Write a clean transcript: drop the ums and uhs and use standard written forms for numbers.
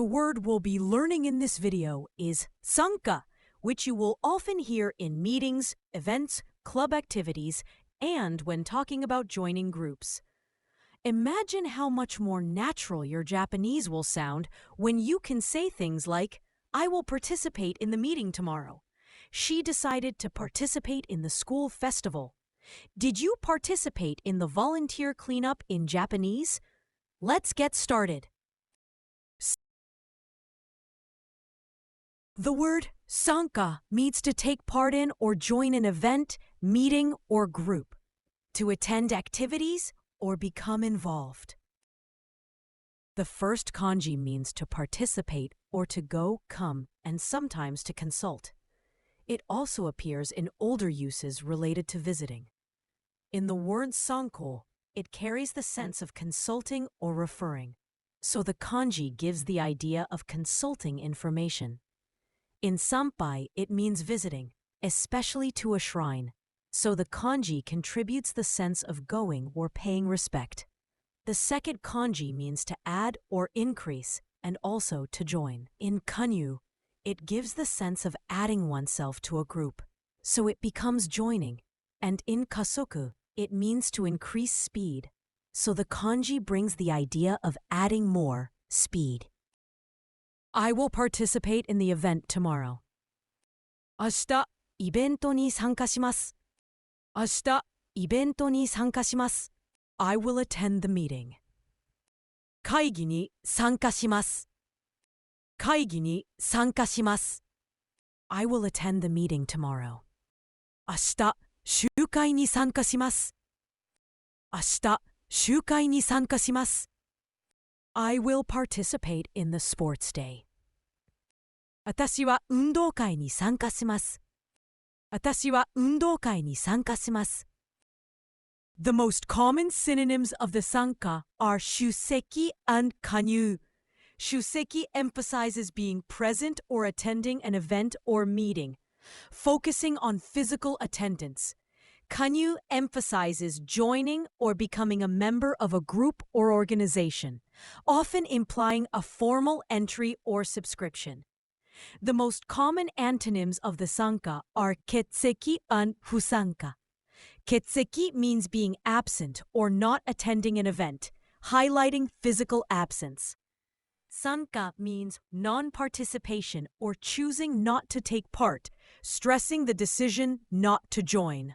The word we'll be learning in this video is sanka, which you will often hear in meetings, events, club activities, and when talking about joining groups. Imagine how much more natural your Japanese will sound when you can say things like, I will participate in the meeting tomorrow. She decided to participate in the school festival. Did you participate in the volunteer cleanup in Japanese? Let's get started. The word sanka means to take part in or join an event, meeting, or group, to attend activities or become involved. The first kanji means to participate or to go, come, and sometimes to consult. It also appears in older uses related to visiting. In the word sanko, it carries the sense of consulting or referring, so the kanji gives the idea of consulting information. In sampai, it means visiting, especially to a shrine, so the kanji contributes the sense of going or paying respect. The second kanji means to add or increase, and also to join. In kanyu, it gives the sense of adding oneself to a group, so it becomes joining. And in kasoku, it means to increase speed, so the kanji brings the idea of adding more, speed. I will participate in the event tomorrow. 明日、イベントに参加します。明日、イベントに参加します。I will attend the meeting. 会議に参加します。会議に参加します。I will attend the meeting tomorrow. 明日、集会に参加します。明日、集会に参加します。I will participate in the sports day. 私は運動会に参加します。私は運動会に参加します。The most common synonyms of the sanka are shuseki and kanyu. Shuseki emphasizes being present or attending an event or meeting, focusing on physical attendance. Kanyu emphasizes joining or becoming a member of a group or organization, often implying a formal entry or subscription. The most common antonyms of the sanka are ketseki and fusanka. Ketseki means being absent or not attending an event, highlighting physical absence. Sanka means non-participation or choosing not to take part, stressing the decision not to join.